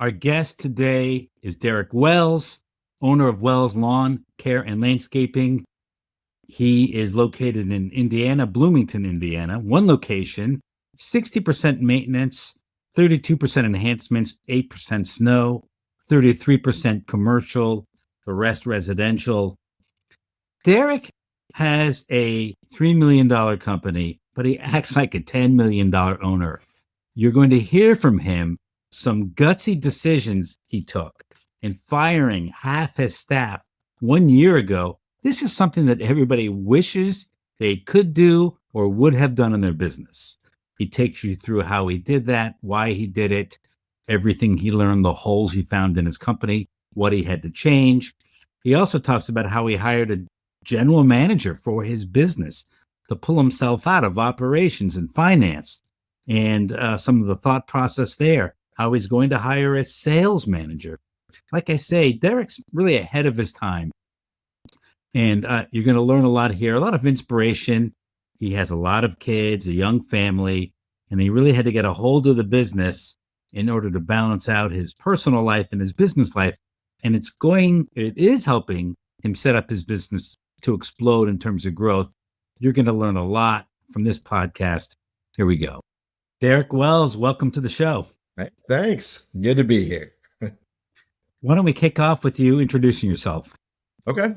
Our guest today is Derek Wells, owner of Wells Lawncare and Landscaping. He is located in Indiana, Bloomington, Indiana, one location, 60% maintenance, 32% enhancements, 8% snow, 33% commercial, the rest residential. Derek has a $3 million company, but he acts like a $10 million owner. You're going to hear from him some gutsy decisions he took in firing half his staff 1 year ago. This is something that everybody wishes they could do or would have done in their business. He takes you through how he did that, why he did it, everything he learned, the holes he found in his company, what he had to change. He also talks about how he hired a general manager for his business to pull himself out of operations and finance, and some of the thought process there, how he's going to hire a sales manager. Like I say, Derek's really ahead of his time. And you're going to learn a lot here, a lot of inspiration. He has a lot of kids, a young family, and he really had to get a hold of the business in order to balance out his personal life and his business life. And it is helping him set up his business to explode in terms of growth. You're going to learn a lot from this podcast. Here we go. Derek Wells, welcome to the show. Right. Thanks. Good to be here. Why don't we kick off with you introducing yourself? Okay.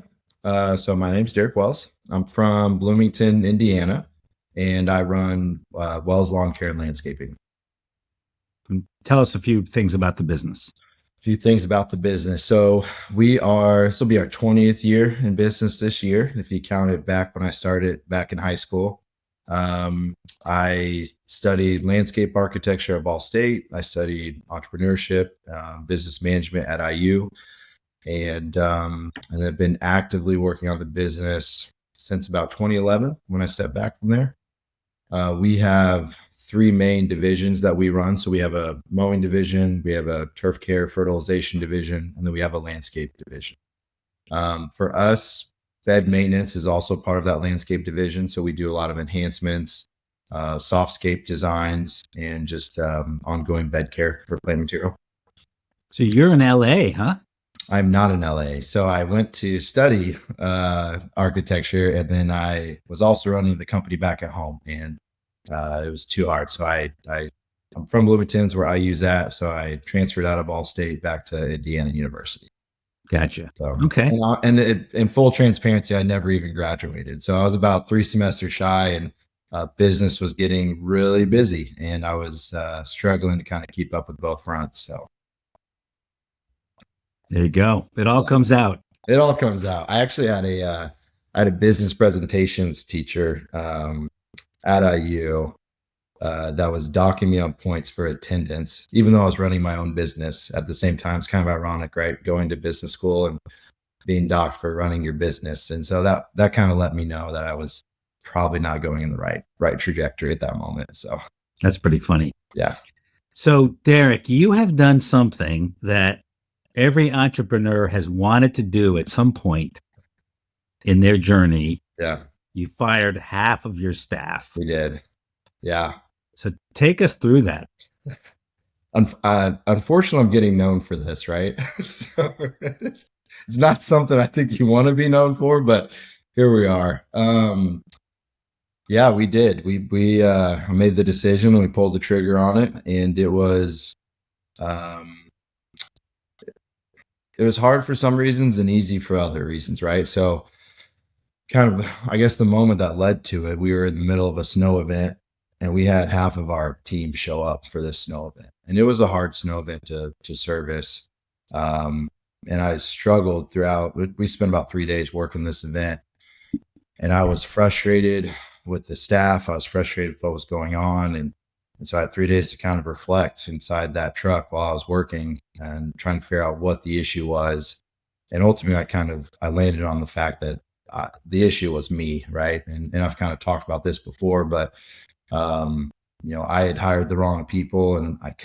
So my name's Derek Wells. I'm from Bloomington, Indiana, and I run Wells Lawncare and Landscaping. Tell us a few things about the business. A few things about the business. So this will be our 20th year in business this year, if you count it back when I started back in high school. I studied landscape architecture at Ball State. I studied entrepreneurship, business management at IU, and I've been actively working on the business since about 2011 when I stepped back from there. We have three main divisions that we run. So we have a mowing division, we have a turf care fertilization division, and then we have a landscape division. For us, bed maintenance is also part of that landscape division. So we do a lot of enhancements, softscape designs, and just ongoing bed care for plant material. So you're in LA, huh? I'm not in LA. So I went to study architecture, and then I was also running the company back at home, and it was too hard. So I'm from Bloomington, where I use that. So I transferred out of Ball State back to Indiana University. Gotcha. So, okay. And in full transparency, I never even graduated. So I was about 3 semesters shy, and business was getting really busy, and I was struggling to kind of keep up with both fronts. So there you go. It all comes out. It all comes out. I actually had a business presentations teacher at IU that was docking me on points for attendance, even though I was running my own business at the same time. It's kind of ironic, right? Going to business school and being docked for running your business. And so that kind of let me know that I was probably not going in the right trajectory at that moment. So that's pretty funny. Yeah. So Derek, you have done something that every entrepreneur has wanted to do at some point in their journey. Yeah. You fired half of your staff. We did. Yeah. So take us through that. Unfortunately, I'm getting known for this, right? So it's not something I think you want to be known for, but here we are. Yeah, we did. We made the decision and we pulled the trigger on it, and it was hard for some reasons and easy for other reasons, right? So kind of, I guess the moment that led to it, we were in the middle of a snow event, and we had half of our team show up for this snow event. And it was a hard snow event to service. And I struggled throughout. We spent about 3 days working this event, and I was frustrated with the staff. I was frustrated with what was going on. And so I had 3 days to kind of reflect inside that truck while I was working and trying to figure out what the issue was. And ultimately, I landed on the fact that the issue was me, right? And I've kind of talked about this before, but I had hired the wrong people, and I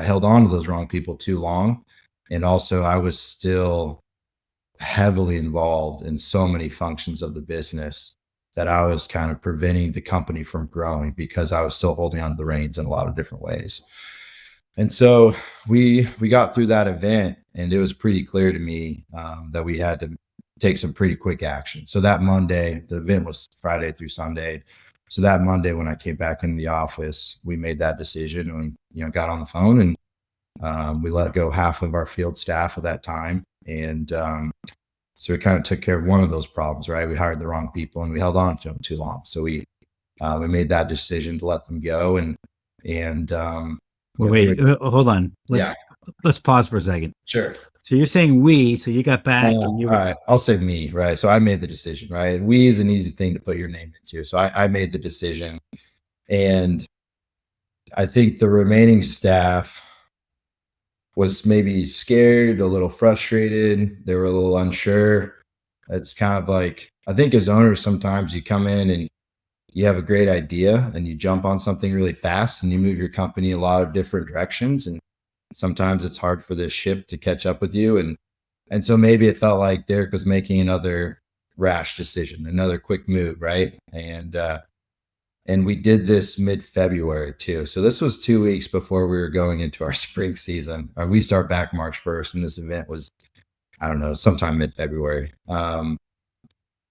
held on to those wrong people too long. And also I was still heavily involved in so many functions of the business that I was kind of preventing the company from growing because I was still holding on to the reins in a lot of different ways. And so we got through that event, and it was pretty clear to me that we had to take some pretty quick action. So that Monday, the event was Friday through Sunday. So that Monday, when I came back into the office, we made that decision, and we got on the phone, and we let go half of our field staff at that time, and so we kind of took care of one of those problems. Right, we hired the wrong people, and we held on to them too long. So we made that decision to let them go, and Well, wait, hold on. Yeah. Let's pause for a second. Sure. So you're saying we, so you got back and you all right, I'll say me, right? So I made the decision, right? We is an easy thing to put your name into. So I made the decision, and I think the remaining staff was maybe scared, a little frustrated. They were a little unsure. It's kind of like, I think as owners, sometimes you come in and you have a great idea and you jump on something really fast and you move your company a lot of different directions. And sometimes it's hard for this ship to catch up with you. And so maybe it felt like Derek was making another rash decision, another quick move, right? And we did this mid-February too. So this was 2 weeks before we were going into our spring season. We start back March 1st, and this event was, I don't know, sometime mid-February.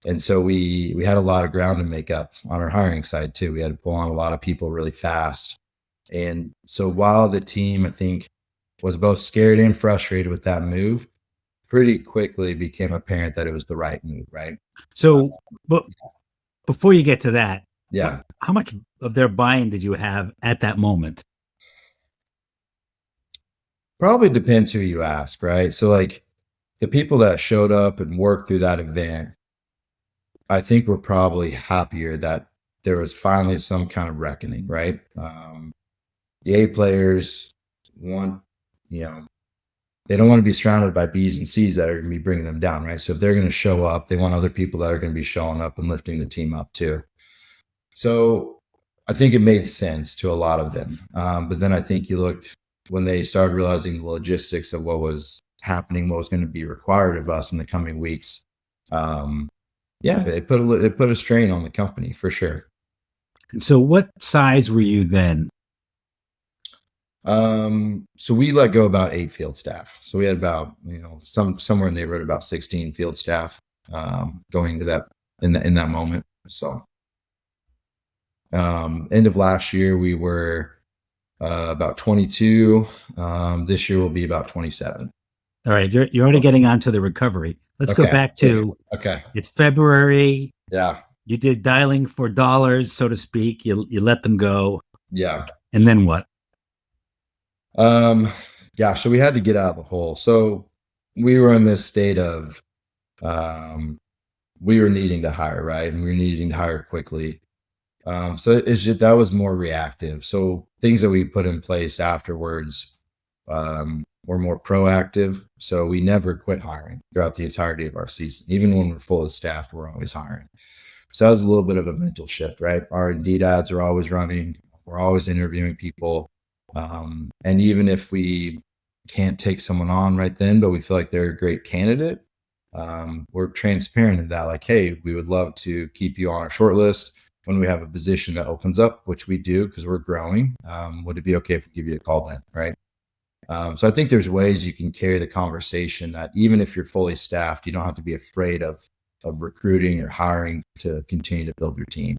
And so we had a lot of ground to make up on our hiring side too. We had to pull on a lot of people really fast. And so while the team, I think, was both scared and frustrated with that move, pretty quickly became apparent that it was the right move, right? So, but before you get to that, Yeah. how much of their buy-in did you have at that moment? Probably depends who you ask, right? So like the people that showed up and worked through that event, I think were probably happier that there was finally some kind of reckoning, right? The A players want, they don't want to be surrounded by B's and C's that are going to be bringing them down, right? So if they're going to show up, they want other people that are going to be showing up and lifting the team up too. So I think it made sense to a lot of them. But then I think you looked when they started realizing the logistics of what was happening, what was going to be required of us in the coming weeks. It put a strain on the company for sure. And so what size were you then? So we let go about 8 field staff. So we had about, somewhere in the neighborhood about 16 field staff, going to that in that moment. So, end of last year, we were, about 22. This year will be about 27. All right. You're already getting onto the recovery. Let's go back to, it's February. Yeah. You did dialing for dollars, so to speak. You let them go. Yeah. And then what? So we had to get out of the hole. So we were in this state of, we were needing to hire, right? And we were needing to hire quickly. So it's just, that was more reactive. So things that we put in place afterwards, were more proactive. So we never quit hiring throughout the entirety of our season. Even when we're full of staff, we're always hiring. So that was a little bit of a mental shift, right? Our Indeed ads are always running. We're always interviewing people. And even if we can't take someone on right then, but we feel like they're a great candidate, we're transparent in that, like, hey, we would love to keep you on our short list when we have a position that opens up, which we do because we're growing. Would it be okay if we give you a call then, right? So I think there's ways you can carry the conversation that even if you're fully staffed, you don't have to be afraid of recruiting or hiring to continue to build your team.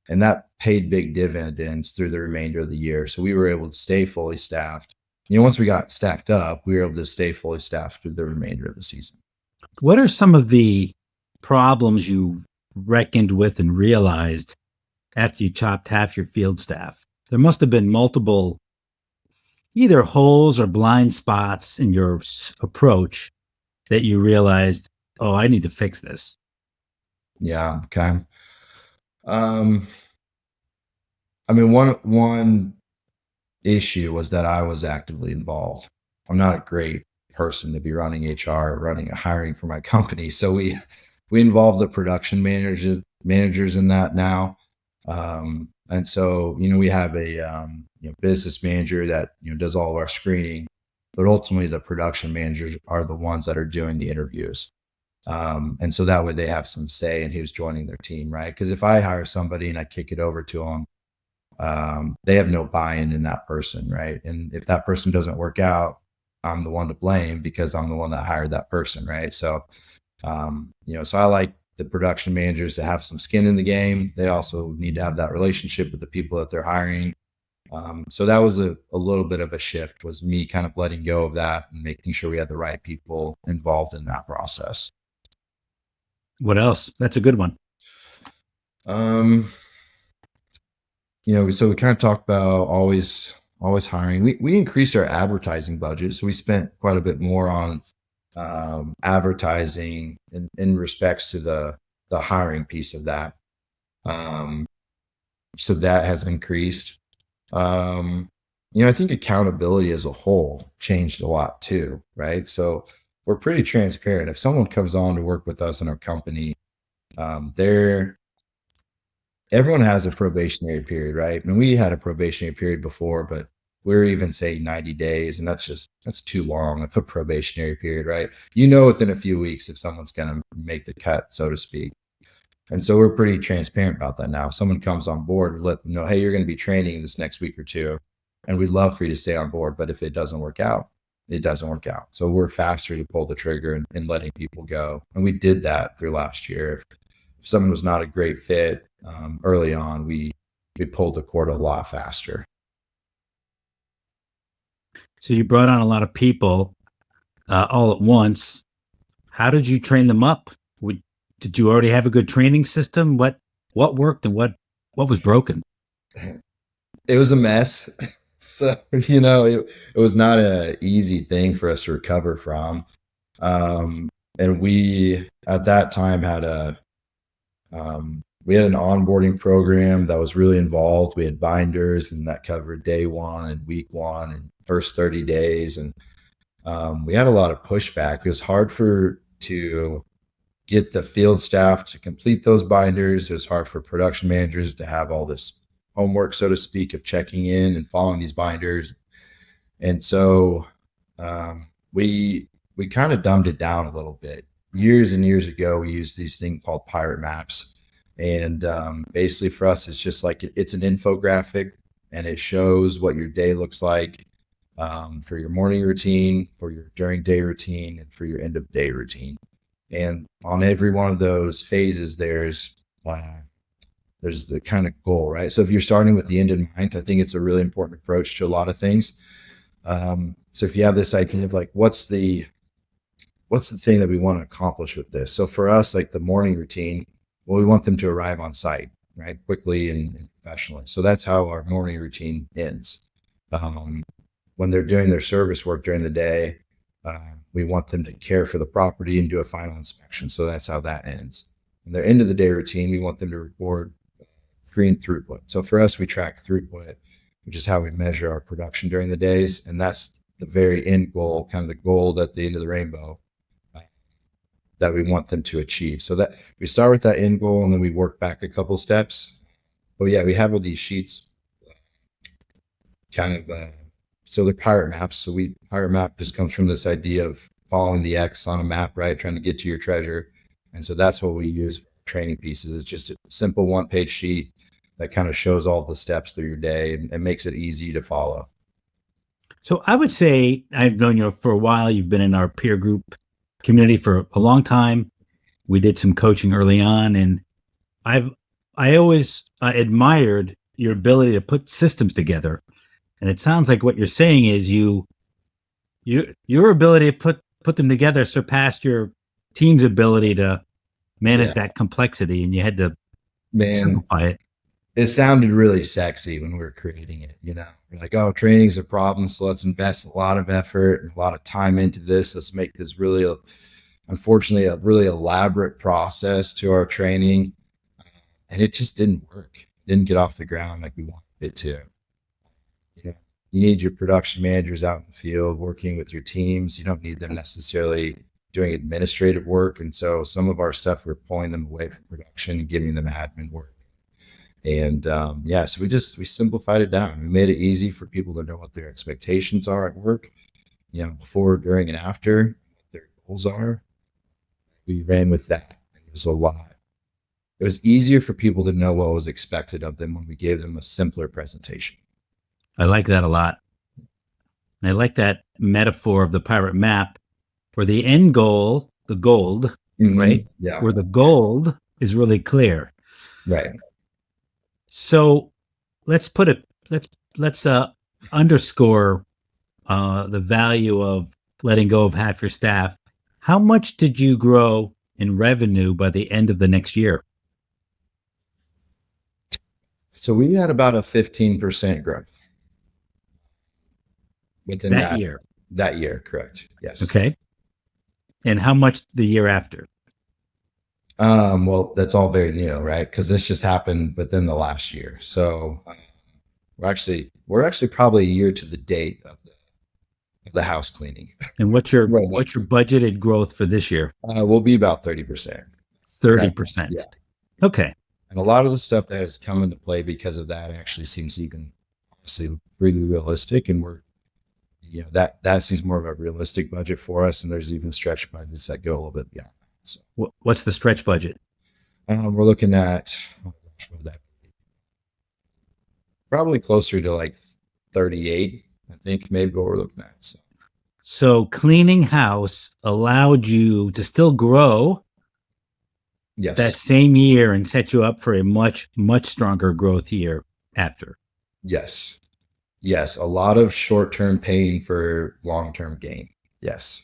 And that paid big dividends through the remainder of the year. So we were able to stay fully staffed. Once we got staffed up, we were able to stay fully staffed through the remainder of the season. What are some of the problems you reckoned with and realized after you chopped half your field staff? There must have been multiple either holes or blind spots in your approach that you realized, oh, I need to fix this. Yeah. Okay. One issue was that I was actively involved. I'm not a great person to be running HR, running a hiring for my company. So we involve the production managers in that now. And so, we have a business manager that does all of our screening, but ultimately the production managers are the ones that are doing the interviews. And so that way they have some say in who's joining their team, right? Because if I hire somebody and I kick it over to them, they have no buy-in in that person, right? And if that person doesn't work out, I'm the one to blame because I'm the one that hired that person, right? So, so I like the production managers to have some skin in the game. They also need to have that relationship with the people that they're hiring. So that was a little bit of a shift, was me kind of letting go of that and making sure we had the right people involved in that process. What else? That's a good one. Um, so we kind of talked about always hiring. We increased our advertising budget, so we spent quite a bit more on advertising in respects to the hiring piece of that. So that has increased. I think accountability as a whole changed a lot too, right? So we're pretty transparent. If someone comes on to work with us in our company, they're everyone has a probationary period, right? And we had a probationary period before, but we're even saying 90 days, and that's too long of a probationary period, right? Within a few weeks if someone's going to make the cut, so to speak. And so we're pretty transparent about that now. If someone comes on board, we let them know, hey, you're going to be training this next week or two, and we'd love for you to stay on board. But if it doesn't work out, it doesn't work out. So we're faster to pull the trigger and letting people go. And we did that through last year. If someone was not a great fit early on, we pulled the cord a lot faster. So you brought on a lot of people all at once. How did you train them up? Did you already have a good training system? What worked and what was broken? It was a mess. So, it was not an easy thing for us to recover from. And we, at that time, we had an onboarding program that was really involved. We had binders, and that covered day one and week one and first 30 days. And we had a lot of pushback. It was hard to get the field staff to complete those binders. It was hard for production managers to have all this homework, so to speak, of checking in and following these binders. And so we kind of dumbed it down a little bit. Years and years ago, we used these things called pirate maps. And basically for us, it's just like it's an infographic, and it shows what your day looks like for your morning routine, for your during day routine, and for your end of day routine. And on every one of those phases, there's the kind of goal, right? So if you're starting with the end in mind, I think it's a really important approach to a lot of things. So if you have this idea of like, what's the thing that we want to accomplish with this? So for us, like the morning routine, well, we want them to arrive on site, right? Quickly and professionally. So that's how our morning routine ends. When they're doing their service work during the day, we want them to care for the property and do a final inspection. So that's how that ends. And their end of the day routine, we want them to record green throughput. So for us, we track throughput, which is how we measure our production during the days. And that's the very end goal, kind of the goal at the end of the rainbow that we want them to achieve. So that we start with that end goal, and then we work back a couple steps. But yeah, we have all these sheets kind of, so they're pirate maps. So pirate map just comes from this idea of following the X on a map, right? Trying to get to your treasure. And so that's what we use for training pieces. It's just a simple 1-page sheet that kind of shows all the steps through your day and makes it easy to follow. So I would say I've known you for a while. You've been in our peer group community for a long time. We did some coaching early on, and I always admired your ability to put systems together. And it sounds like what you're saying is your ability to put them together surpassed your team's ability to manage that complexity, and you had to simplify it. It sounded really sexy when we were creating it. We're like, oh, training's a problem, so let's invest a lot of effort and a lot of time into this. Let's make this unfortunately, a really elaborate process to our training. And it just didn't work. It didn't get off the ground like we wanted it to. You need your production managers out in the field working with your teams. You don't need them necessarily doing administrative work. And so some of our stuff, we're pulling them away from production and giving them admin work. And so we simplified it down. We made it easy for people to know what their expectations are at work, before, during, and after, what their goals are. We ran with that. It was a lot. It was easier for people to know what was expected of them when we gave them a simpler presentation. I like that a lot. And I like that metaphor of the pirate map where the end goal, the gold, right? Yeah. Where the gold is really clear. Right. So let's put it, let's underscore the value of letting go of half your staff. How much did you grow in revenue by the end of the next year? So we had about a 15% growth within That year. that year, correct? Yes. Okay. And how much the year after? Well, that's all very new, right? Because this just happened within the last year. So we're actually probably a year to the date of the house cleaning. And what's your Right. what's your budgeted growth for this year? We'll be about 30%. 30%. Yeah. Okay. And a lot of the stuff that has come into play because of that actually seems even honestly really realistic. And that seems more of a realistic budget for us. And there's even stretch budgets that go a little bit beyond that. So What's the stretch budget? we're looking at, oh gosh, what would that be? Probably closer to like 38, I think, maybe what we're looking at. So cleaning house allowed you to still grow Yes. that same year and set you up for a much, much stronger growth year after. Yes. Yes. A lot of short-term pain for long-term gain. Yes.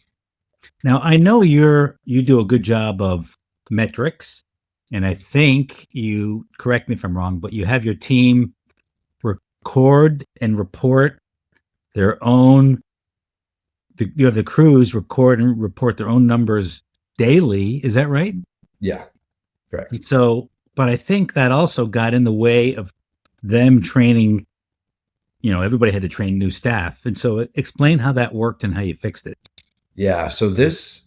Now I know you do a good job of metrics, and I think you correct me if I'm wrong, but you have your team record and report their own. You have the crews record and report their own numbers daily. Is that right? Yeah. Correct. So, but I think that also got in the way of them training. Everybody had to train new staff, and so explain how that worked and how you fixed it. Yeah. So this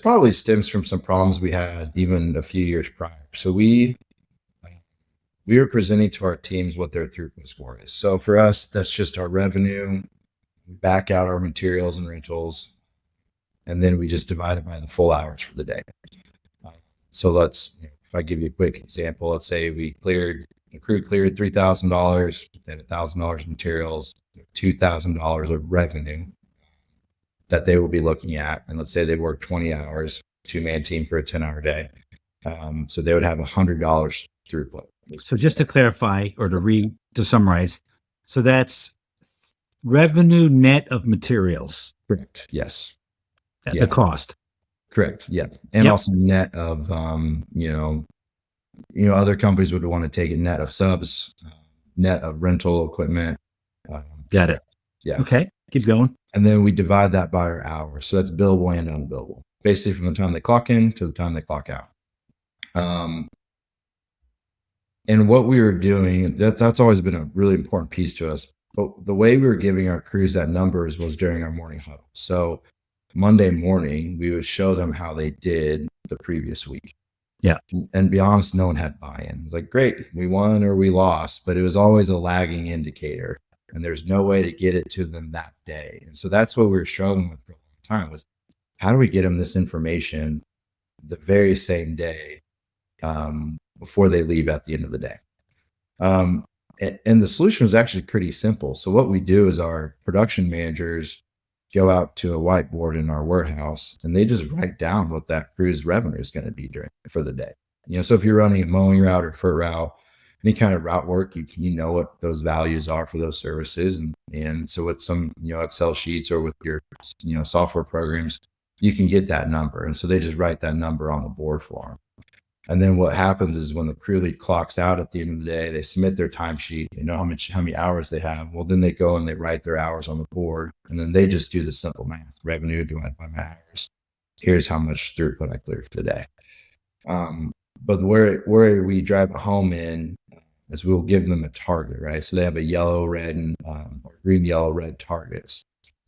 probably stems from some problems we had even a few years prior. So we were presenting to our teams what their throughput score is. So for us, that's just our revenue. We back out our materials and rentals, and then we just divide it by the full hours for the day. So if I give you a quick example, let's say the crew cleared $3,000, they had $1,000 in materials, $2,000 of revenue that they will be looking at. And let's say they work 20 hours, 2-man team for a 10-hour day. So they would have $100 throughput. So just to clarify or to summarize, so that's revenue net of materials. Correct. Yes. The cost. Correct. Yeah. And also net of, other companies would want to take a net of subs, net of rental equipment. Got it. Yeah. Okay. Keep going. And then we divide that by our hours. So that's billable and unbillable, basically from the time they clock in to the time they clock out. And what we were doing, that's always been a really important piece to us. But the way we were giving our crews that numbers was during our morning huddle. So Monday morning, we would show them how they did the previous week. Yeah. And be honest, no one had buy-in. It was like, great, we won or we lost, but it was always a lagging indicator. And there's no way to get it to them that day. And so that's what we were struggling with for a long time was how do we get them this information the very same day before they leave at the end of the day? And the solution was actually pretty simple. So what we do is our production managers go out to a whiteboard in our warehouse and they just write down what that crew's revenue is going to be for the day. So if you're running a mowing route or fur route, any kind of route work, you know what those values are for those services. And so with some, Excel sheets or with your, software programs, you can get that number. And so they just write that number on the board for them. And then what happens is when the crew lead clocks out at the end of the day, they submit their timesheet. They know how many hours they have. Well, then they go and they write their hours on the board, and then they just do the simple math: revenue divided by my hours. Here's how much throughput I cleared for the day. But where we drive it home in is we'll give them a target, right? So they have a yellow, red, and or green, yellow, red targets.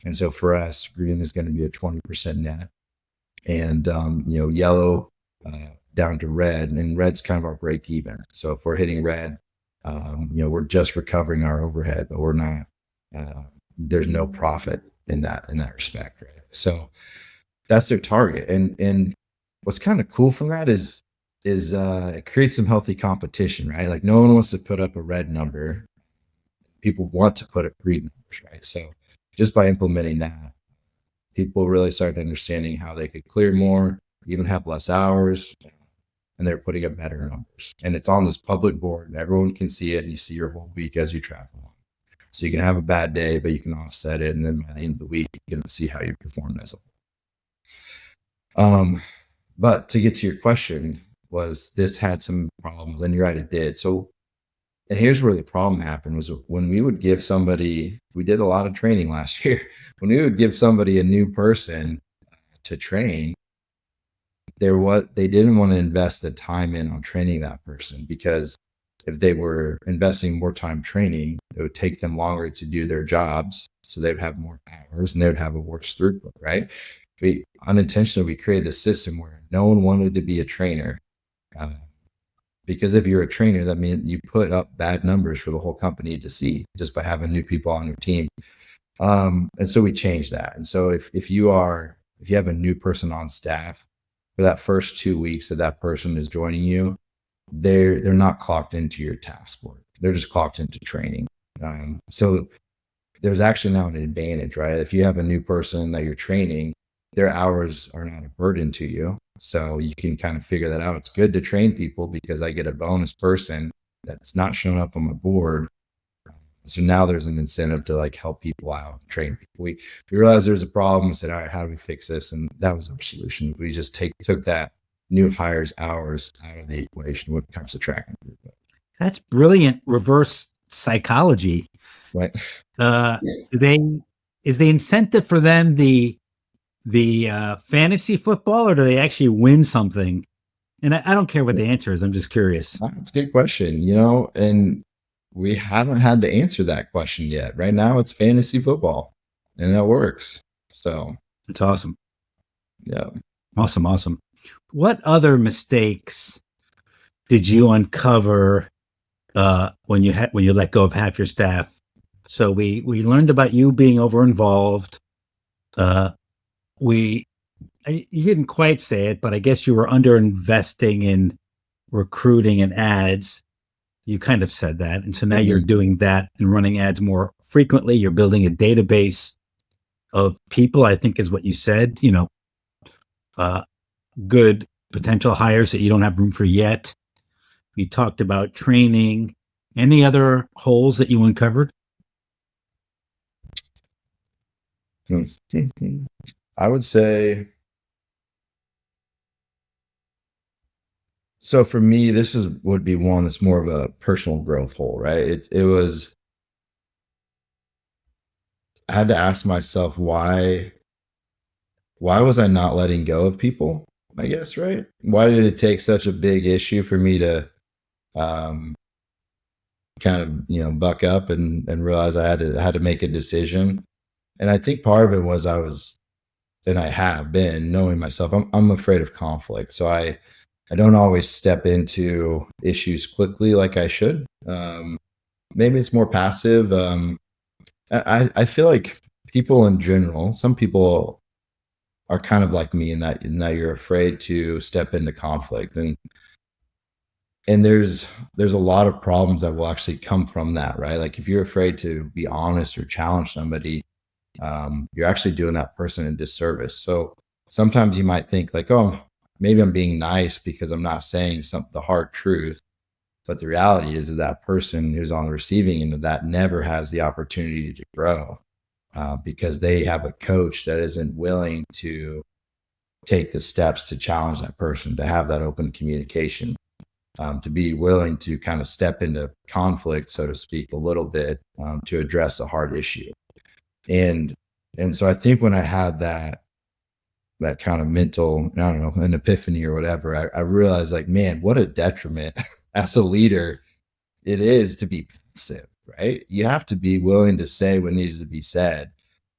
And so for us, green is going to be a 20% net, and yellow down to red, and red's kind of our break even. So if we're hitting red, we're just recovering our overhead, but we're not. There's no profit in that respect, right? So that's their target. And what's kind of cool from that is it creates some healthy competition, right? Like no one wants to put up a red number. People want to put up green numbers, right? So just by implementing that, people really started understanding how they could clear more, even have less hours, and they're putting up better numbers. And it's on this public board, and everyone can see it, and you see your whole week as you travel along. So you can have a bad day, but you can offset it, and then by the end of the week, you can see how you performed as a whole. But to get to your question, was this had some problems? And you're right, it did. So, and here's where the problem happened was when we would give somebody, we did a lot of training last year. When we would give somebody a new person to train, they didn't want to invest the time in on training that person, because if they were investing more time training, it would take them longer to do their jobs. So they'd have more hours and they would have a worse throughput, right? We unintentionally, we created a system where no one wanted to be a trainer. Because if you're a trainer, that means you put up bad numbers for the whole company to see just by having new people on your team. And so we changed that. And so if you have a new person on staff, for that first 2 weeks that that person is joining you, they're not clocked into your task board. They're just clocked into training. So there's actually now an advantage, right? If you have a new person that you're training, their hours are not a burden to you. So you can kind of figure that out. It's good to train people because I get a bonus person that's not showing up on my board. So now there's an incentive to like help people out, train people. We realized there's a problem. We said, all right, how do we fix this? And that was our solution. We just took that new hires hours out of the equation when it comes to tracking. That's brilliant reverse psychology. Right. Is the incentive for them the fantasy football, or do they actually win something? And I don't care what the answer is. I'm just curious. That's a good question, and we haven't had to answer that question yet. Right now it's fantasy football and that works. So it's awesome. Yeah. Awesome. What other mistakes did you uncover when you let go of half your staff? So we learned about you being over involved. You didn't quite say it, but I guess you were under investing in recruiting and ads. You kind of said that. And so now you're doing that and running ads more frequently. You're building a database of people, I think is what you said, good potential hires that you don't have room for yet. You talked about training. Any other holes that you uncovered? I would say, so for me, would be one that's more of a personal growth hole, right? I had to ask myself why was I not letting go of people, I guess, right? Why did it take such a big issue for me to kind of, buck up and realize I had to make a decision? And I think part of it was and I have been knowing myself, I'm afraid of conflict. So I don't always step into issues quickly like I should. Maybe it's more passive. I feel like people in general, some people are kind of like me in that you're afraid to step into conflict. And there's a lot of problems that will actually come from that, right? Like if you're afraid to be honest or challenge somebody, you're actually doing that person a disservice. So sometimes you might think like, oh, maybe I'm being nice because I'm not saying the hard truth. But the reality is that person who's on the receiving end of that never has the opportunity to grow because they have a coach that isn't willing to take the steps to challenge that person, to have that open communication, to be willing to kind of step into conflict, so to speak, a little bit to address a hard issue. And so I think when I had that kind of mental, I don't know, an epiphany or whatever, I realized like, man, what a detriment as a leader it is to be passive, right? You have to be willing to say what needs to be said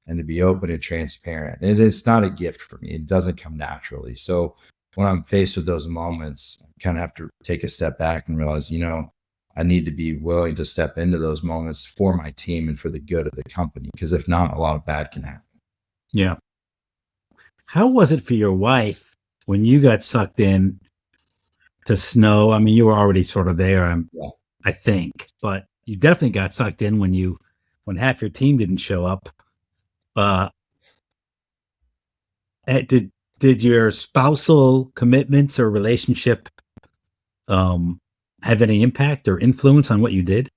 and to be open and transparent. And it's not a gift for me. It doesn't come naturally. So when I'm faced with those moments, I kind of have to take a step back and realize, I need to be willing to step into those moments for my team and for the good of the company. Because if not, a lot of bad can happen. Yeah. How was it for your wife when you got sucked in to snow. I mean, you were already sort of there, Yeah. I think, but you definitely got sucked in when half your team didn't show up. Uh, did your spousal commitments or relationship um, have any impact or influence on what you did?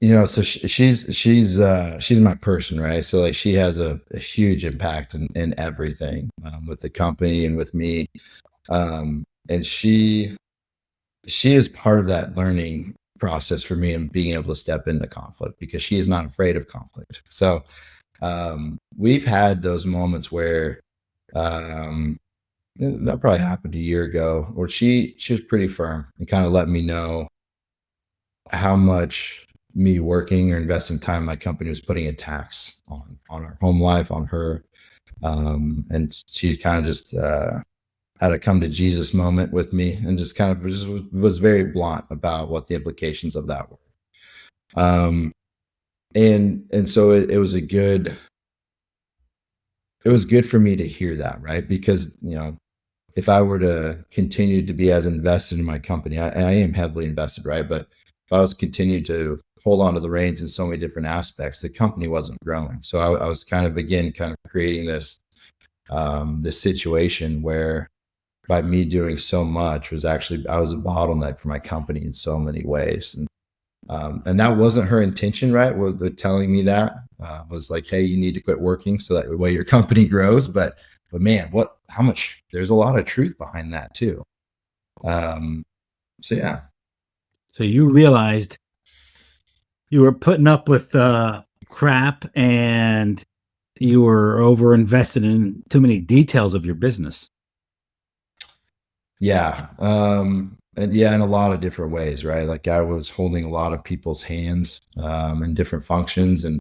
So she's my person, right? So like she has a huge impact in everything, with the company and with me. And she is part of that learning process for me and being able to step into conflict because she is not afraid of conflict. So we've had those moments where um, that probably happened a year ago, where she was pretty firm and kind of let me know how much me working or investing time in my company was putting a tax on our home life, on her. And she kind of just had a come to Jesus moment with me and just kind of was very blunt about what the implications of that were. And so it was it was good for me to hear that, right? Because, if I were to continue to be as invested in my company, I am heavily invested, right? But if I was continued to hold on to the reins in so many different aspects, the company wasn't growing. So I was kind of, again, kind of creating this situation where by me doing so much was actually, I was a bottleneck for my company in so many ways. And that wasn't her intention, right? With telling me that was like, hey, you need to quit working so that way your company grows. But man, how much, there's a lot of truth behind that too. So yeah. So you realized you were putting up with crap and you were over invested in too many details of your business. Yeah. And yeah, in a lot of different ways, right? Like I was holding a lot of people's hands, in different functions and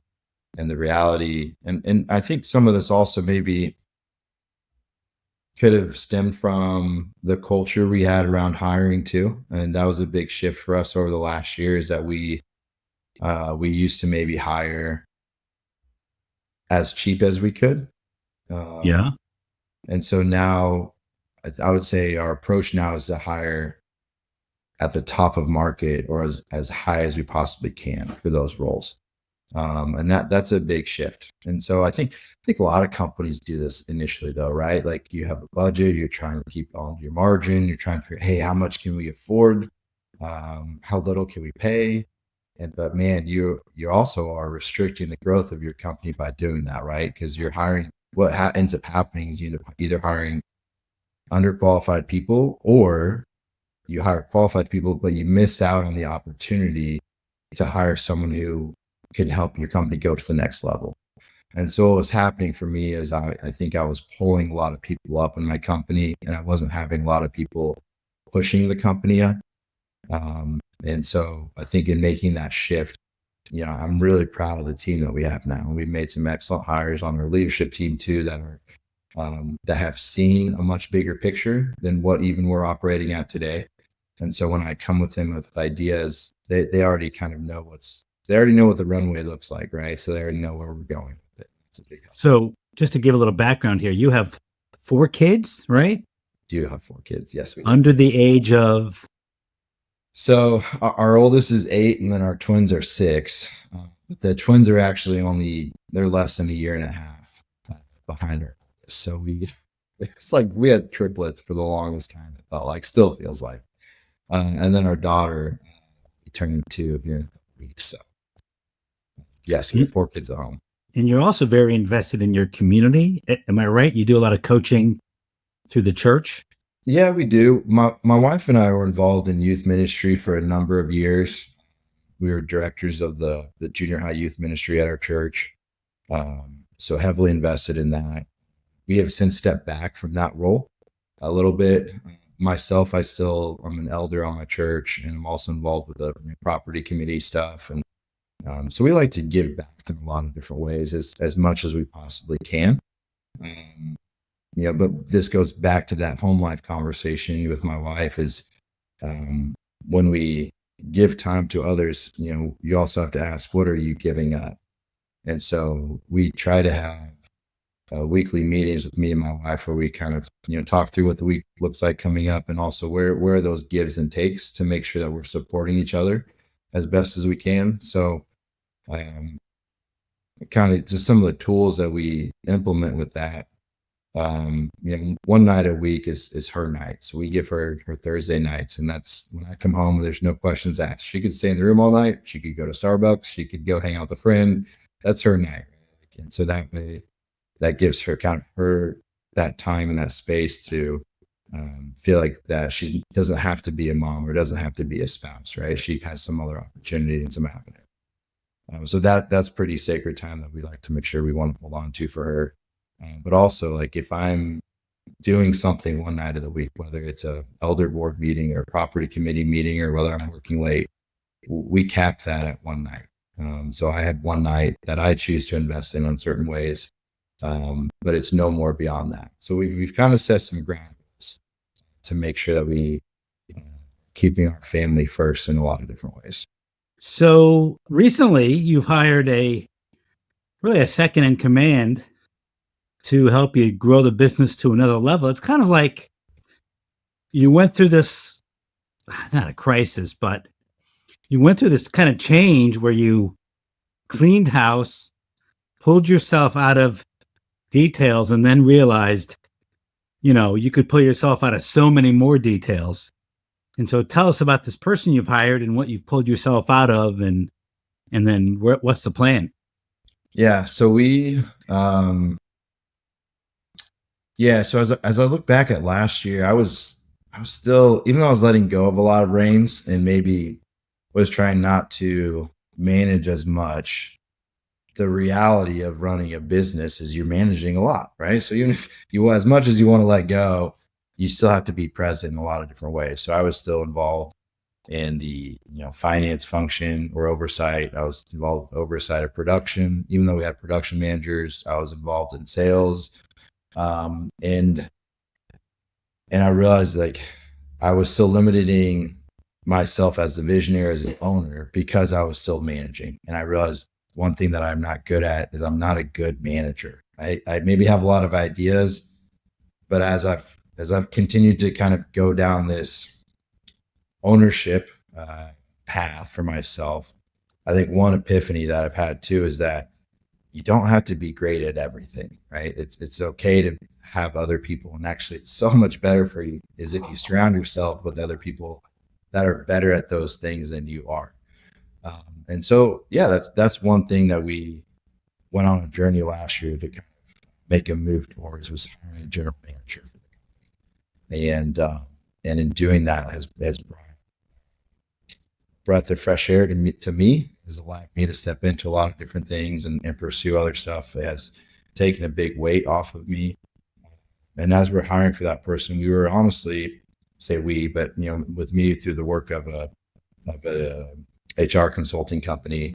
the reality. And I think some of this also maybe could have stemmed from the culture we had around hiring too. And that was a big shift for us over the last year, is that we used to maybe hire as cheap as we could. Yeah. And so now I would say our approach now is to hire at the top of market or as high as we possibly can for those roles. And that's a big shift. And so I think a lot of companies do this initially though, right? Like you have a budget, you're trying to keep on your margin, you're trying to figure, hey, how much can we afford? How little can we pay? But man, you also are restricting the growth of your company by doing that, right? Because you're hiring. What ends up happening is you end up either hiring underqualified people, or you hire qualified people, but you miss out on the opportunity to hire someone who can help your company go to the next level. And so what was happening for me is I think I was pulling a lot of people up in my company, and I wasn't having a lot of people pushing the company up. And so I think in making that shift, I'm really proud of the team that we have now. We've made some excellent hires on our leadership team too that have seen a much bigger picture than what even we're operating at today. And so when I come with them with ideas, they already kind of know they already know what the runway looks like, right? So they already know where we're going with it. It's a big help. So just to give a little background here, you have 4 kids, right? Do you have 4 kids? Yes, we do. Under the age of, So our oldest is 8, and then our twins are 6. But the twins are actually they're less than a year and a half behind our oldest. So it's like we had triplets for the longest time. It felt like, still feels like. And then our daughter, turning 2 here in a couple weeks. So yes, we have 4 kids at home. and you're also very invested in your community. Am I right? You do a lot of coaching through the church. Yeah, we do. My wife and I were involved in youth ministry for a number of years. We were directors of the junior high youth ministry at our church. So heavily invested in that. We have since stepped back from that role a little bit. Myself, I'm an elder on my church, and I'm also involved with the property committee stuff. And so we like to give back in a lot of different ways as much as we possibly can. But this goes back to that home life conversation with my wife is when we give time to others, you also have to ask, what are you giving up? And so we try to have weekly meetings with me and my wife where we kind of talk through what the week looks like coming up, and also where are those gives and takes to make sure that we're supporting each other as best as we can. So kind of just some of the tools that we implement with that. One night a week is her night. So we give her Thursday nights. And that's when I come home, there's no questions asked. She could stay in the room all night. She could go to Starbucks. She could go hang out with a friend. That's her night. And so that way, that gives her kind of her that time and that space to feel like that she doesn't have to be a mom or doesn't have to be a spouse, right? She has some other opportunity and some happening. So that's pretty sacred time that we like to make sure we want to hold on to for her. But also, like, if I'm doing something one night of the week, whether it's a elder board meeting or property committee meeting, or whether I'm working late, we cap that at one night. So I had one night that I choose to invest in certain ways, but it's no more beyond that. So we've kind of set some ground rules to make sure that we keeping our family first in a lot of different ways. So recently you've hired really a second in command to help you grow the business to another level. It's kind of like you went through this, not a crisis, but you went through this kind of change where you cleaned house, pulled yourself out of details, and then realized, you could pull yourself out of so many more details. And so tell us about this person you've hired and what you've pulled yourself out of, and then what's the plan? Yeah. So so as I look back at last year, I was still, even though I was letting go of a lot of reins and maybe was trying not to manage as much, the reality of running a business is you're managing a lot, right? So even if as much as you want to let go, you still have to be present in a lot of different ways. So I was still involved in the finance function or oversight. I was involved with oversight of production. Even though we had production managers, I was involved in sales. And I realized, like, I was still limiting myself as the visionary, as an owner, because I was still managing. And I realized one thing that I'm not good at is I'm not a good manager. I maybe have a lot of ideas, but as I've continued to kind of go down this ownership path for myself, I think one epiphany that I've had too is that you don't have to be great at everything, right? It's okay to have other people, and actually it's so much better for you is if you surround yourself with other people that are better at those things than you are. And so, yeah, that's one thing that we went on a journey last year to kind of make a move towards, was hiring a general manager for the company. And in doing that has brought breath of fresh air to me, has allowed me to step into a lot of different things and pursue other stuff. It has taken a big weight off of me. And as we're hiring for that person, we were honestly, say we, but with me through the work of a HR consulting company,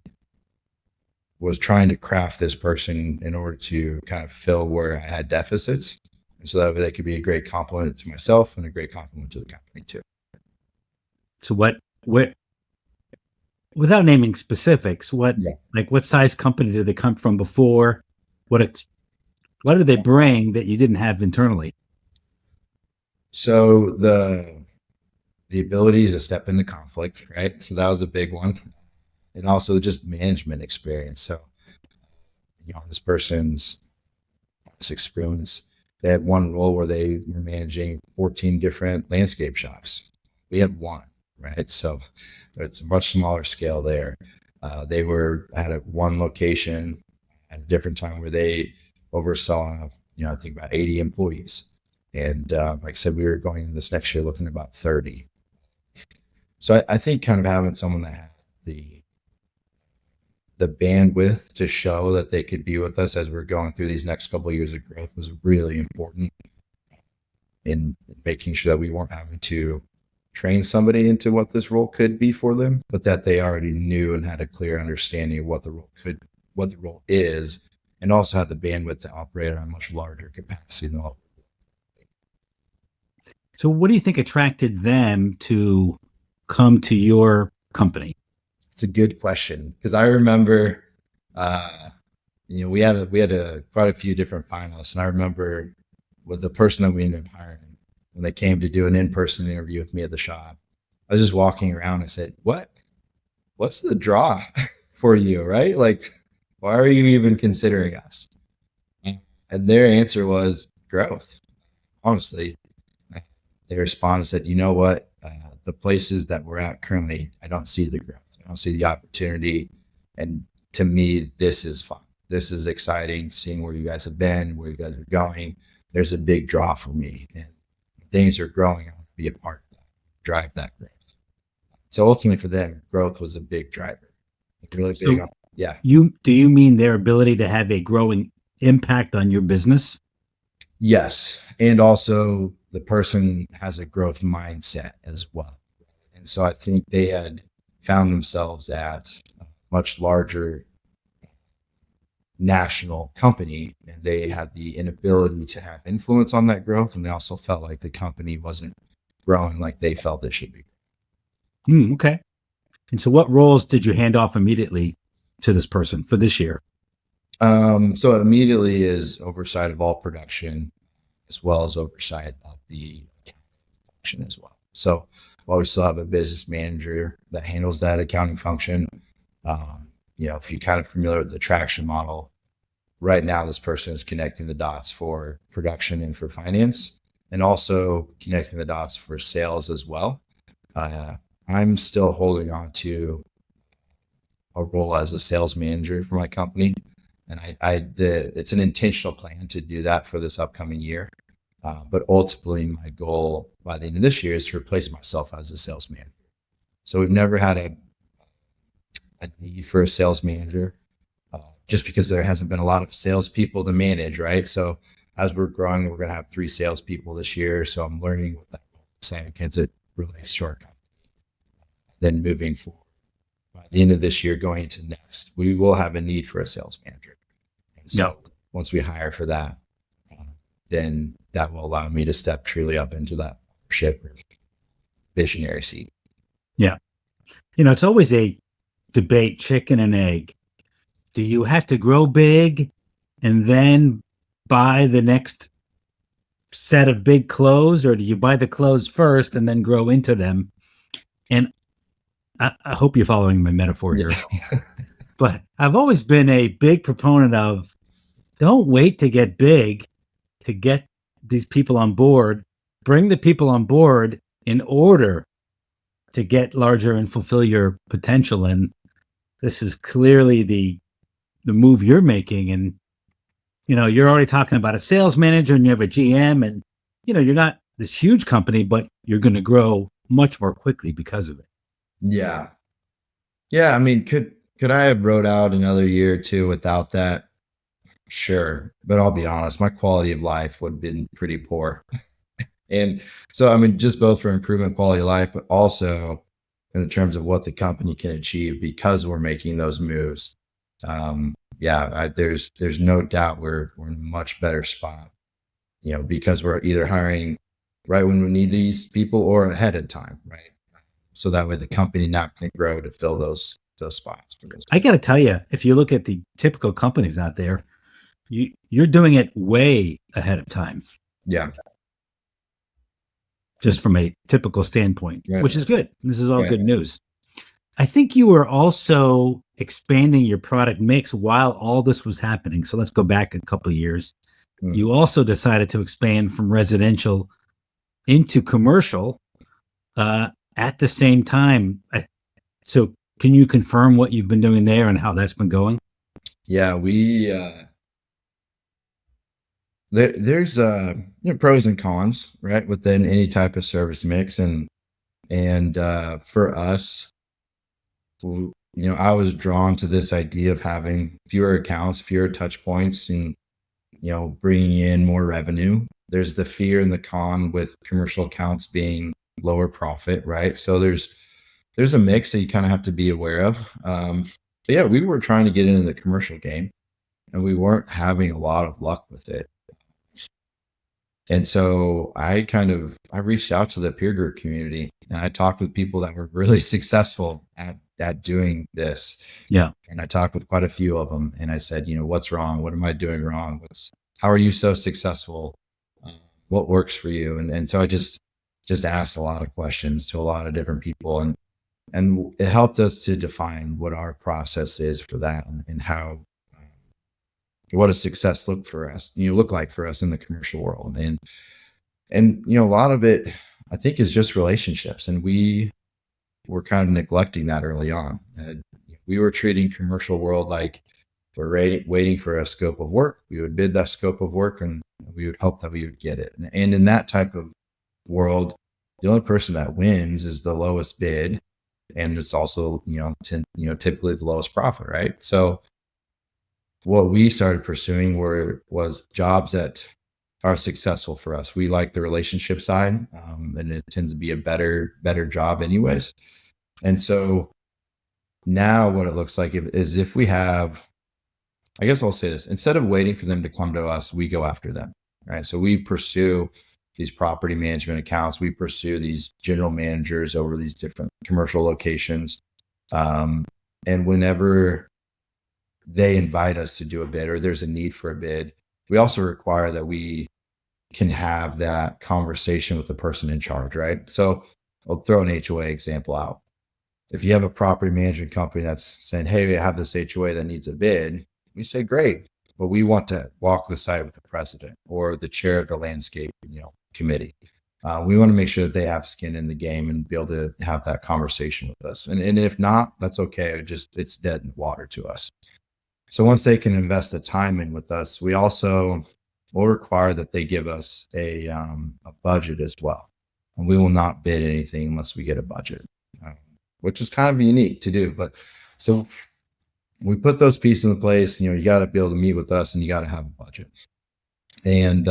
was trying to craft this person in order to kind of fill where I had deficits, and so that they could be a great compliment to myself and a great compliment to the company too. So what, without naming specifics, what size company did they come from before? What did they bring that you didn't have internally? So the ability to step into conflict, right? So that was a big one. And also just management experience. So, this person's experience, they had one role where they were managing 14 different landscape shops. We had one, right? So it's a much smaller scale there. They were at one location at a different time where they oversaw, I think about 80 employees. And like I said, we were going into this next year looking at about 30. So I think kind of having someone that had the bandwidth to show that they could be with us as we're going through these next couple of years of growth was really important in making sure that we weren't having to train somebody into what this role could be for them, but that they already knew and had a clear understanding of what the role is, and also had the bandwidth to operate on a much larger capacity than all. So what do you think attracted them to come to your company? It's a good question, because I remember, we had quite a few different finalists, and I remember with the person that we ended up hiring, when they came to do an in-person interview with me at the shop, I was just walking around. I said, what's the draw for you, right? Like, why are you even considering us? And their answer was growth. Honestly, they responded and said, you know what? The places that we're at currently, I don't see the growth. I don't see the opportunity. And to me, this is fun. This is exciting, seeing where you guys have been, where you guys are going. There's a big draw for me. And things are growing. I want to be a part of that, drive that growth. So ultimately for them, growth was a big driver. Like really big So yeah. do you mean their ability to have a growing impact on your business? Yes. And also the person has a growth mindset as well. And so I think they had found themselves at a much larger national company, and they had the inability to have influence on that growth. And they also felt like the company wasn't growing like they felt it should be. Okay. And so what roles did you hand off immediately to this person for this year? So it immediately is oversight of all production, as well as oversight of the function as well. So while we still have a business manager that handles that accounting function, if you're kind of familiar with the traction model, right now this person is connecting the dots for production and for finance, and also connecting the dots for sales as well. I'm still holding on to a role as a sales manager for my company, and it's an intentional plan to do that for this upcoming year. But ultimately, my goal by the end of this year is to replace myself as a sales manager. So we've never had a need for a sales manager, just because there hasn't been a lot of salespeople to manage, right? So as we're growing, we're going to have 3 salespeople this year. So I'm learning what that looks like as it relates to our company. Then moving forward, by the end of this year, going into next, we will have a need for a sales manager. And so once we hire for that, then that will allow me to step truly up into that leadership visionary seat. Yeah. It's always a debate, chicken and egg. Do you have to grow big and then buy the next set of big clothes, or do you buy the clothes first and then grow into them? And I hope you're following my metaphor here. But I've always been a big proponent of don't wait to get big to get these people on board. Bring the people on board in order to get larger and fulfill your potential. And this is clearly the move you're making. And, you're already talking about a sales manager and you have a GM, and, you're not this huge company, but you're going to grow much more quickly because of it. Yeah. Yeah. I mean, could I have rode out another year or two without that? Sure. But I'll be honest, my quality of life would have been pretty poor. And so, I mean, just both for improvement quality of life, but also in terms of what the company can achieve because we're making those moves. There's no doubt we're in a much better spot, because we're either hiring right when we need these people or ahead of time, right? So that way the company not can grow to fill those spots. I got to tell you, if you look at the typical companies out there, you're doing it way ahead of time. Yeah. Just from a typical standpoint, Yeah. which is good. This is all good news. I think you were also expanding your product mix while all this was happening. So let's go back a couple of years. You also decided to expand from residential into commercial at the same time. So can you confirm what you've been doing there and how that's been going? Yeah, there's pros and cons, right, within any type of service mix, and for us, I was drawn to this idea of having fewer accounts, fewer touch points, and bringing in more revenue. There's the fear and the con with commercial accounts being lower profit, right? So there's a mix that you kind of have to be aware of. But yeah, we were trying to get into the commercial game, and we weren't having a lot of luck with it. And so I reached out to the peer group community, and I talked with people that were really successful at at doing this. Yeah. And I talked with quite a few of them, and I said, what's wrong? What am I doing wrong? How are you so successful? What works for you? And so I just asked a lot of questions to a lot of different people, and it helped us to define what our process is for that, and how what does success look like for us in the commercial world. And a lot of it, I think, is just relationships, and we were kind of neglecting that early on. We were treating commercial world like we're waiting for a scope of work. We would bid that scope of work, and we would hope that we would get it. And in that type of world, the only person that wins is the lowest bid, and it's also typically the lowest profit, right? So what we started pursuing was jobs that are successful for us. We like the relationship side, and it tends to be a better job anyways. And so now what it looks like is if we have, I guess I'll say this, instead of waiting for them to come to us, we go after them, right? So we pursue these property management accounts. We pursue these general managers over these different commercial locations. And whenever they invite us to do a bid, or there's a need for a bid, we also require that we can have that conversation with the person in charge, right? So I'll throw an HOA example out. If you have a property management company that's saying, hey, we have this HOA that needs a bid, we say, great, but we want to walk the site with the president or the chair of the landscape committee. We want to make sure that they have skin in the game and be able to have that conversation with us. And if not, that's okay. It's dead in the water to us. So once they can invest the time in with us, we also will require that they give us a budget as well. And we will not bid anything unless we get a budget, which is kind of unique to do. But so we put those pieces in place. You got to be able to meet with us, and you got to have a budget. And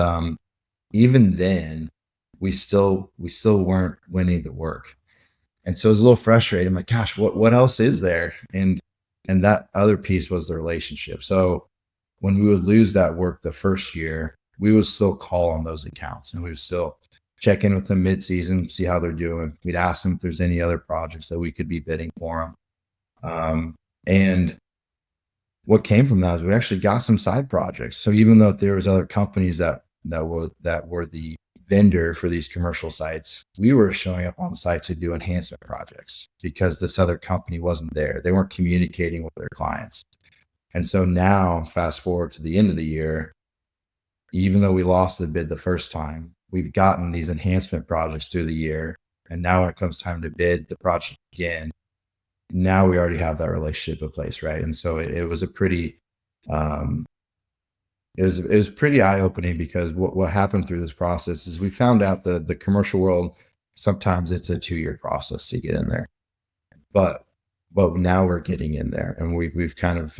even then, we still weren't winning the work. And so it was a little frustrating. I'm like, gosh, what else is there? And that other piece was the relationship. So when we would lose that work the first year, we would still call on those accounts, and we would still check in with them mid-season, see how they're doing. We'd ask them if there's any other projects that we could be bidding for them. And what came from that is we actually got some side projects. So even though there was other companies that were the vendor for these commercial sites, we were showing up on site to do enhancement projects because this other company wasn't there. They weren't communicating with their clients. And so now, fast forward to the end of the year, even though we lost the bid the first time, we've gotten these enhancement projects through the year. And now when it comes time to bid the project again, now we already have that relationship in place, right? And so it was a pretty, it was pretty eye-opening, because what happened through this process is we found out that the commercial world, sometimes it's a 2-year process to get in there, but now we're getting in there, and we've kind of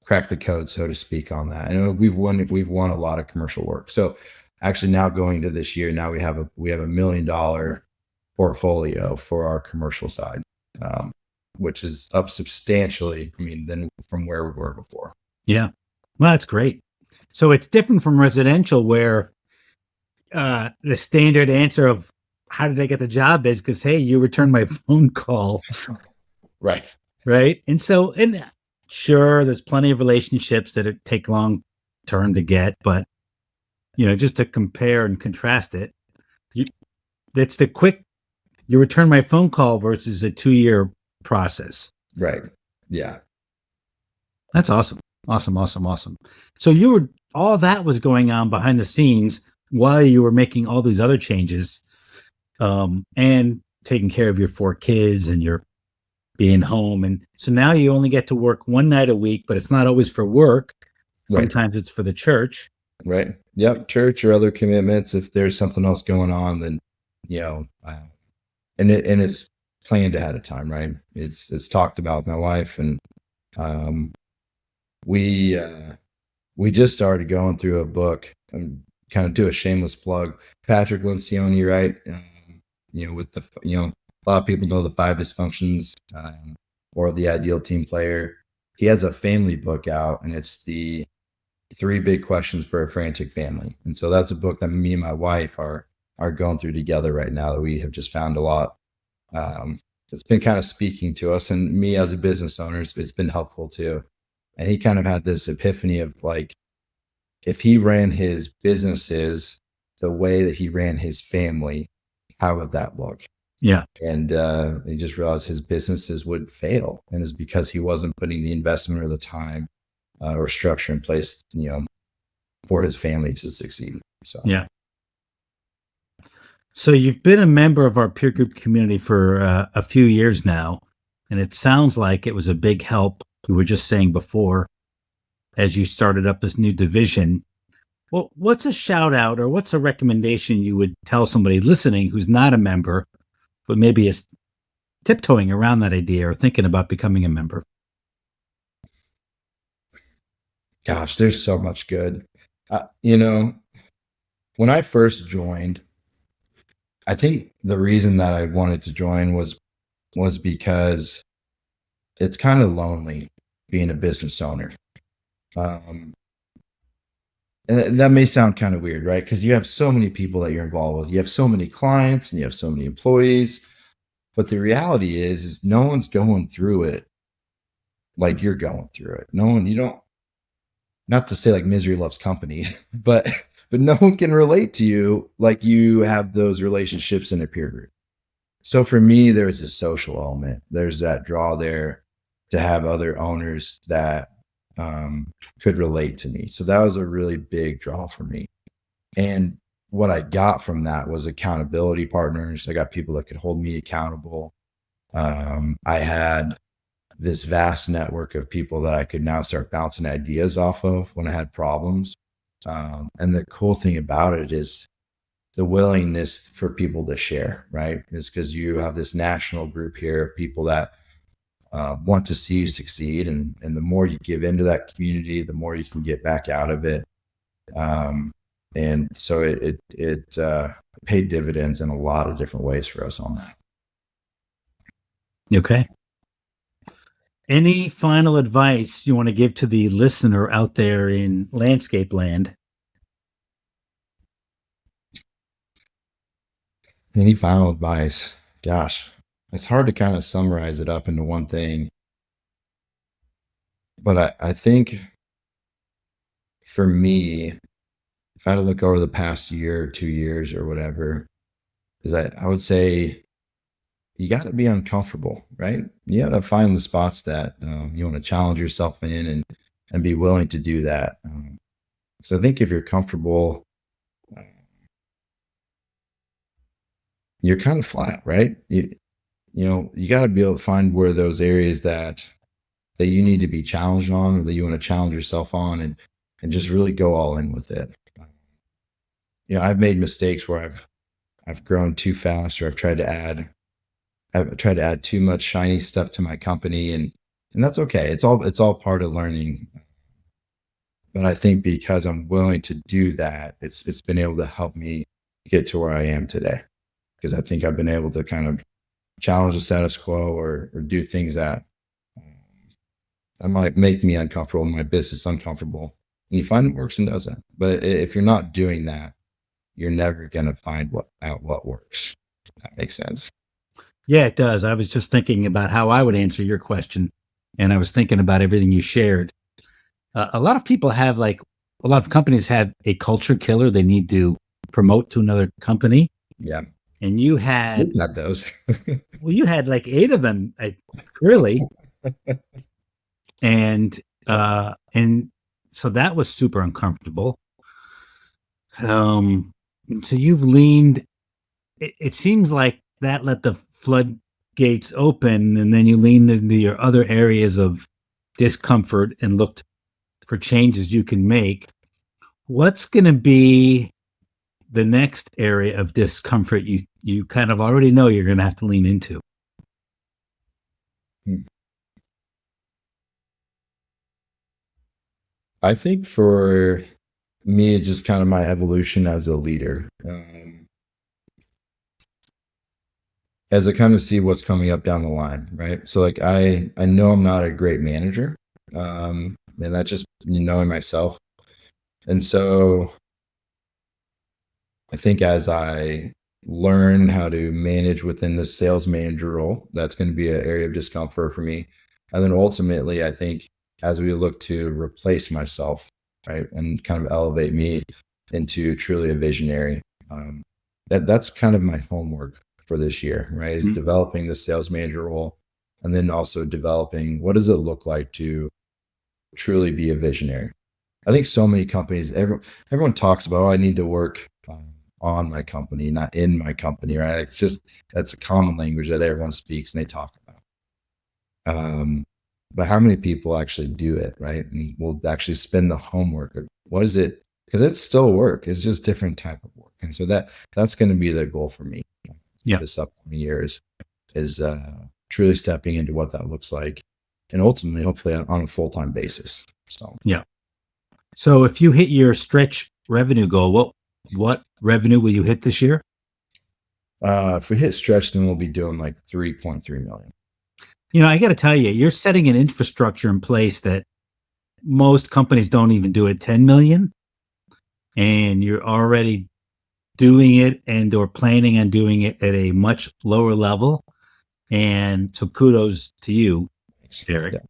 cracked the code, so to speak, on that. And we've won a lot of commercial work. So actually now going to this year, now we have a $1 million portfolio for our commercial side, which is up substantially, than from where we were before. Yeah. Well, that's great. So it's different from residential, where the standard answer of how did I get the job is because, hey, you returned my phone call. Right. Right. And so, and sure, there's plenty of relationships that take long term to get, but just to compare and contrast it, that's the quick, you return my phone call versus a 2-year process. Right. Yeah. That's awesome. Awesome. So all that was going on behind the scenes while you were making all these other changes, and taking care of your 4 kids, and you're being home. And so now you only get to work 1 night a week, but it's not always for work. Sometimes It's for the church. Right. Yep. Church or other commitments. If there's something else going on, then, and it's planned ahead of time, right? It's talked about with my wife, and we just started going through a book, and kind of do a shameless plug. Patrick Lencioni, right? With a lot of people know the 5 dysfunctions, or the ideal team player. He has a family book out, and it's the 3 big questions for a frantic family. And so that's a book that me and my wife are going through together right now, that we have just found a lot Um, it's been kind of speaking to us, and me as a business owner, it's been helpful too. And he kind of had this epiphany of like, if he ran his businesses the way that he ran his family, how would that look? Yeah. And he just realized his businesses would fail, and it's because he wasn't putting the investment or the time or structure in place, for his family to succeed. So Yeah. So you've been a member of our peer group community for a few years now, and it sounds like it was a big help. We were just saying before, as you started up this new division. Well, what's a shout out or what's a recommendation you would tell somebody listening who's not a member, but maybe is tiptoeing around that idea or thinking about becoming a member? gosh, there's so much good. When I first joined, I think the reason that I wanted to join was because it's kind of lonely being a business owner. Um, and that may sound kind of weird, right? Because you have so many people that you're involved with. You have so many clients and you have so many employees. But the reality is no one's going through it like you're going through it. No one, you don't, not to say like misery loves company, but no one can relate to you like you have those relationships in a peer group. So for me, there's a social element. There's that draw there to have other owners that could relate to me. So that was a really big draw for me. And what I got from that was accountability partners. I got people that could hold me accountable. I had this vast network of people that I could now start bouncing ideas off of when I had problems. And the cool thing about it is the willingness for people to share, right? Is because you have this national group here of people that want to see you succeed. And the more you give into that community, the more you can get back out of it. And so it paid dividends in a lot of different ways for us on that. Okay. Any final advice you want to give to the listener out there in landscape land? Any final advice? Gosh, it's hard to kind of summarize it up into one thing. But I think for me, if I had to look over the past year, 2 years, or whatever, is I would say you got to be uncomfortable, right? You got to find the spots that you want to challenge yourself in, and be willing to do that. So I think if you're comfortable, uh, you're kind of flat, right? You got to be able to find where those areas that you need to be challenged on, or that you want to challenge yourself on, and just really go all in with it. I've made mistakes where I've grown too fast, or I've tried to add too much shiny stuff to my company, and that's okay. It's all part of learning. But I think because I'm willing to do that, it's been able to help me get to where I am today. Because I think I've been able to kind of challenge the status quo, or do things that that might make me uncomfortable, my business uncomfortable. And you find it works and does that. But if you're not doing that, you're never gonna find what works. If that makes sense. Yeah, it does. I was just thinking about how I would answer your question, and I was thinking about everything you shared. A lot of people have a lot of companies have a culture killer they need to promote to another company, Yeah. and you We've had had those. you had like 8 of them, clearly, and so that was super uncomfortable. So you've leaned. It seems like that let the floodgates open, and then you leaned into your other areas of discomfort and looked for changes you can make. What's going to be the next area of discomfort you kind of already know you're going to have to lean into? I think for me, it's just kind of my evolution as a leader. As I kind of see what's coming up down the line, right? So like I know I'm not a great manager. And that's just knowing myself. And so I think as I learn how to manage within the sales manager role. That's going to be an area of discomfort for me. And then ultimately, I think as we look to replace myself, right, and kind of elevate me into truly a visionary, that's kind of my homework for this year, right? Is developing the sales manager role, and then also developing what does it look like to truly be a visionary. I think so many companies, everyone talks about, oh, I need to work on my company, not in my company, right? It's just, that's a common language that everyone speaks and they talk about. But how many people actually do it, right? And will actually spend the homework of what is it? Because it's still work. It's just different type of work. And so that's going to be the goal for me this upcoming years is truly stepping into what that looks like. And ultimately, hopefully on a full-time basis. So if you hit your stretch revenue goal, what revenue will you hit this year? If we hit stretch, then we'll be doing like 3.3 million. I got to tell you, you're setting an infrastructure in place that most companies don't even do at 10 million. And you're already doing it and or planning on doing it at a much lower level. And so kudos to you, Derek. Yeah.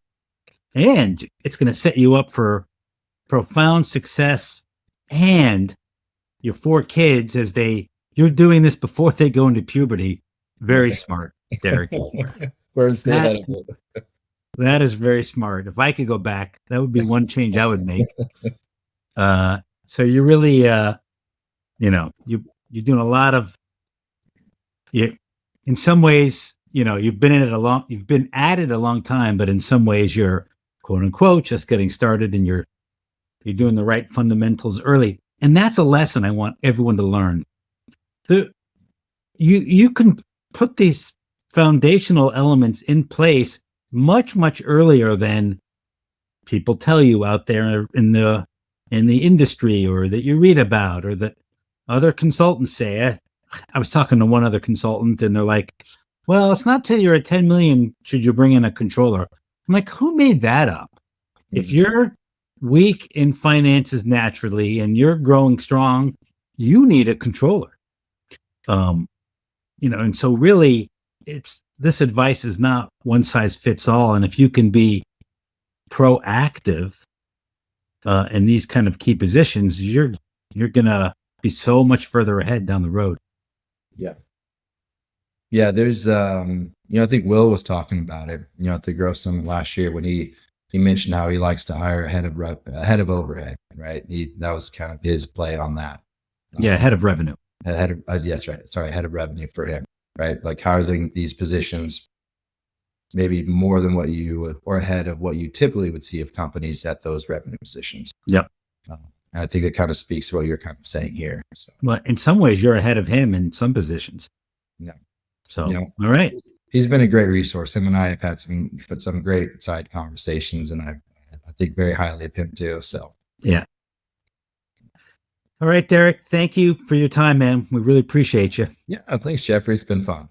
And it's going to set you up for profound success, and your 4 kids you're doing this before they go into puberty. Very smart, Derek. That is very smart. If I could go back, that would be one change I would make. So you're really, you're doing a lot of, in some ways, you've been at it a long time, but in some ways you're quote unquote just getting started, and you're doing the right fundamentals early. And that's a lesson I want everyone to learn. You can put these foundational elements in place much, much earlier than people tell you out there in the industry, or that you read about, or that other consultants say. I was talking to one other consultant, and they're like, well, it's not till you're at 10 million should you bring in a controller. I'm like, who made that up? If you're weak in finances naturally and you're growing strong, you need a controller. And so really this advice is not one size fits all. And if you can be proactive in these kind of key positions, you're going to be so much further ahead down the road. Yeah. There's, I think Will was talking about it, at the Growth Summit last year when he mentioned how he likes to hire a head of overhead, right? That was kind of his play on that. Head of revenue. Yes, right. Sorry, head of revenue for him, right? Like hiring these positions maybe more than what you would, or ahead of what you typically would see of companies at those revenue positions. Yep. And I think it kind of speaks to what you're kind of saying here. So. Well, in some ways, you're ahead of him in some positions. Yeah. So, all right. He's been a great resource. Him and I have had some great side conversations, and I think very highly of him too. So, yeah. All right, Derek. Thank you for your time, man. We really appreciate you. Yeah. Thanks, Jeffrey. It's been fun.